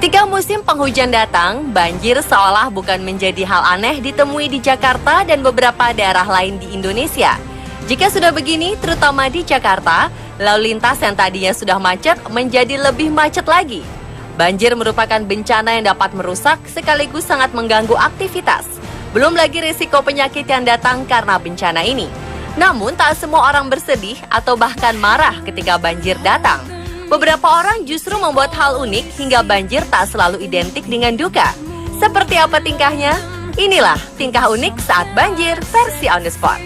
Ketika musim penghujan datang, banjir seolah bukan menjadi hal aneh ditemui di Jakarta dan beberapa daerah lain di Indonesia. Jika sudah begini, terutama di Jakarta, lalu lintas yang tadinya sudah macet menjadi lebih macet lagi. Banjir merupakan bencana yang dapat merusak sekaligus sangat mengganggu aktivitas. Belum lagi risiko penyakit yang datang karena bencana ini. Namun tak semua orang bersedih atau bahkan marah ketika banjir datang. Beberapa orang justru membuat hal unik hingga banjir tak selalu identik dengan duka. Seperti apa tingkahnya? Inilah tingkah unik saat banjir versi On The Spot.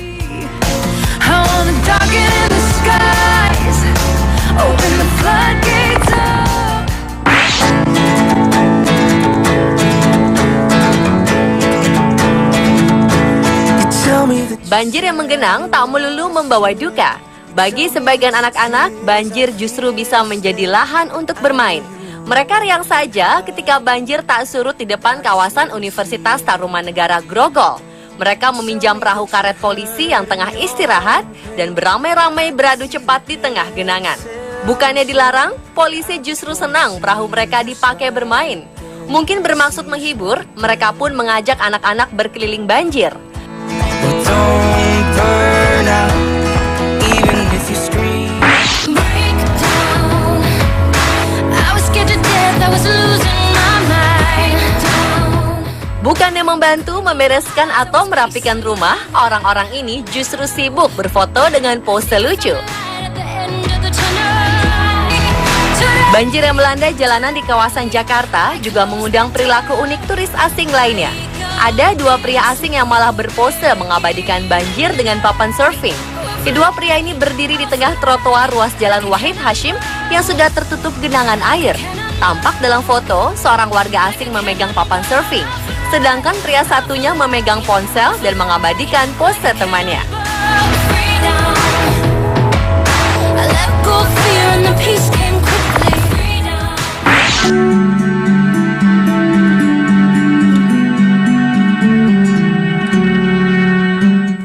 Banjir yang menggenang tak melulu membawa duka. Bagi sebagian anak-anak, banjir justru bisa menjadi lahan untuk bermain. Mereka riang saja ketika banjir tak surut di depan kawasan Universitas Tarumanegara Grogol. Mereka meminjam perahu karet polisi yang tengah istirahat dan beramai-ramai beradu cepat di tengah genangan. Bukannya dilarang, polisi justru senang perahu mereka dipakai bermain. Mungkin bermaksud menghibur, mereka pun mengajak anak-anak berkeliling banjir. Bukannya membantu membereskan atau merapikan rumah, orang-orang ini justru sibuk berfoto dengan pose lucu. Banjir yang melanda jalanan di kawasan Jakarta juga mengundang perilaku unik turis asing lainnya. Ada dua pria asing yang malah berpose mengabadikan banjir dengan papan surfing. Kedua pria ini berdiri di tengah trotoar ruas Jalan Wahid Hasyim yang sudah tertutup genangan air. Tampak dalam foto, seorang warga asing memegang papan surfing, sedangkan pria satunya memegang ponsel dan mengabadikan pose temannya.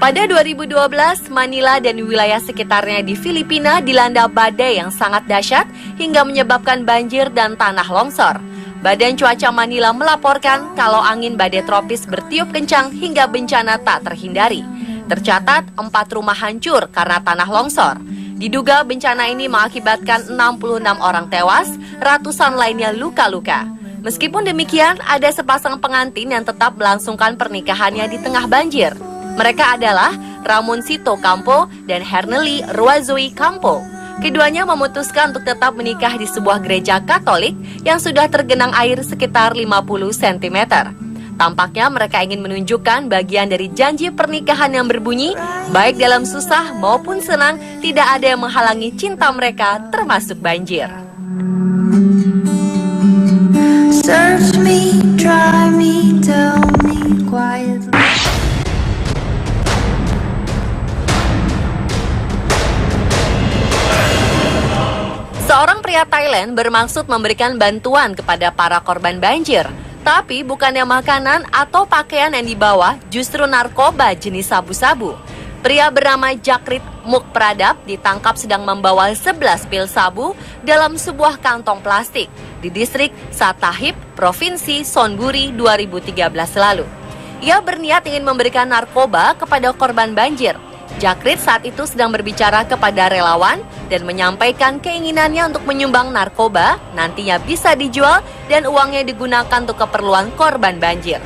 Pada 2012, Manila dan wilayah sekitarnya di Filipina dilanda badai yang sangat dahsyat hingga menyebabkan banjir dan tanah longsor. Badan Cuaca Manila melaporkan kalau angin badai tropis bertiup kencang hingga bencana tak terhindari. Tercatat 4 rumah hancur karena tanah longsor. Diduga bencana ini mengakibatkan 66 orang tewas, ratusan lainnya luka-luka. Meskipun demikian, ada sepasang pengantin yang tetap melangsungkan pernikahannya di tengah banjir. Mereka adalah Ramoncito Campo dan Hernely Ruazoi Campo. Keduanya memutuskan untuk tetap menikah di sebuah gereja Katolik yang sudah tergenang air sekitar 50 cm. Tampaknya mereka ingin menunjukkan bagian dari janji pernikahan yang berbunyi, baik dalam susah maupun senang, tidak ada yang menghalangi cinta mereka termasuk banjir. Search me, try me, tell me quietly. Seorang pria Thailand bermaksud memberikan bantuan kepada para korban banjir. Tapi bukannya makanan atau pakaian yang dibawa, justru narkoba jenis sabu-sabu. Pria bernama Jakrit Mukpradap ditangkap sedang membawa 11 pil sabu dalam sebuah kantong plastik di distrik Satahip, Provinsi Sonburi 2013 lalu. Ia berniat ingin memberikan narkoba kepada korban banjir. Jakrit saat itu sedang berbicara kepada relawan dan menyampaikan keinginannya untuk menyumbang narkoba, nantinya bisa dijual dan uangnya digunakan untuk keperluan korban banjir.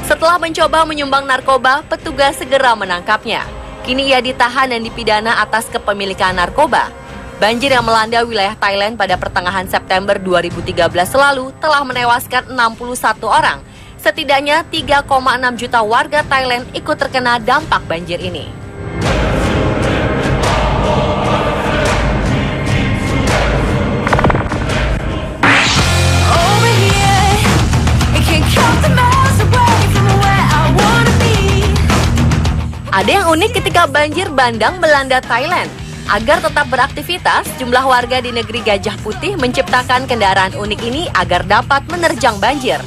Setelah mencoba menyumbang narkoba, petugas segera menangkapnya. Kini ia ditahan dan dipidana atas kepemilikan narkoba. Banjir yang melanda wilayah Thailand pada pertengahan September 2013 lalu telah menewaskan 61 orang. Setidaknya 3,6 juta warga Thailand ikut terkena dampak banjir ini. Ada yang unik ketika banjir bandang melanda Thailand. Agar tetap beraktivitas, jumlah warga di negeri Gajah Putih menciptakan kendaraan unik ini agar dapat menerjang banjir.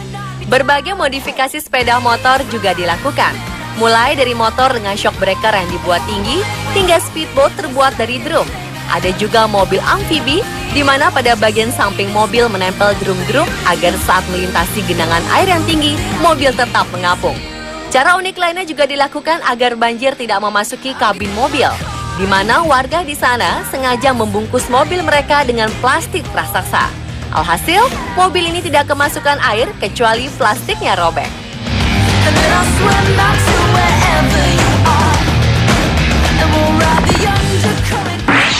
Berbagai modifikasi sepeda motor juga dilakukan. Mulai dari motor dengan shock breaker yang dibuat tinggi, hingga speedboat terbuat dari drum. Ada juga mobil amfibi, di mana pada bagian samping mobil menempel drum-drum agar saat melintasi genangan air yang tinggi, mobil tetap mengapung. Cara unik lainnya juga dilakukan agar banjir tidak memasuki kabin mobil, di mana warga di sana sengaja membungkus mobil mereka dengan plastik raksasa. Alhasil, mobil ini tidak kemasukan air kecuali plastiknya robek.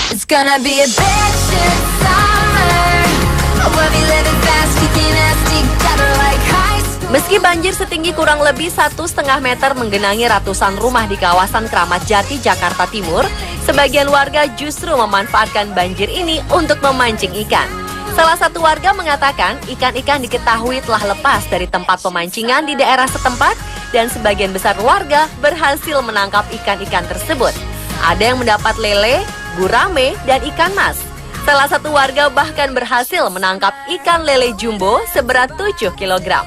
It's gonna be a bad shit summer. We'll be living fast, kicking ass together like high school. Meski banjir setinggi kurang lebih 1,5 meter menggenangi ratusan rumah di kawasan Kramat Jati, Jakarta Timur, sebagian warga justru memanfaatkan banjir ini untuk memancing ikan. Salah satu warga mengatakan ikan-ikan diketahui telah lepas dari tempat pemancingan di daerah setempat dan sebagian besar warga berhasil menangkap ikan-ikan tersebut. Ada yang mendapat lele, gurame, dan ikan mas. Salah satu warga bahkan berhasil menangkap ikan lele jumbo seberat 7 kg.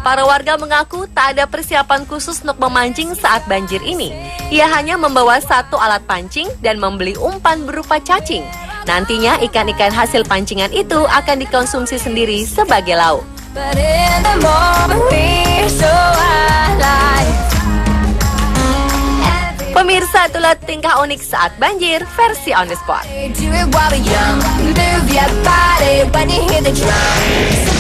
Para warga mengaku tak ada persiapan khusus untuk memancing saat banjir ini. Ia hanya membawa satu alat pancing dan membeli umpan berupa cacing. Nantinya ikan-ikan hasil pancingan itu akan dikonsumsi sendiri sebagai lauk. But in the moment we're so alive. Pemirsa, itulah tingkah unik saat banjir versi On The Spot. Do it while we're young. Move your body when you hear the drum.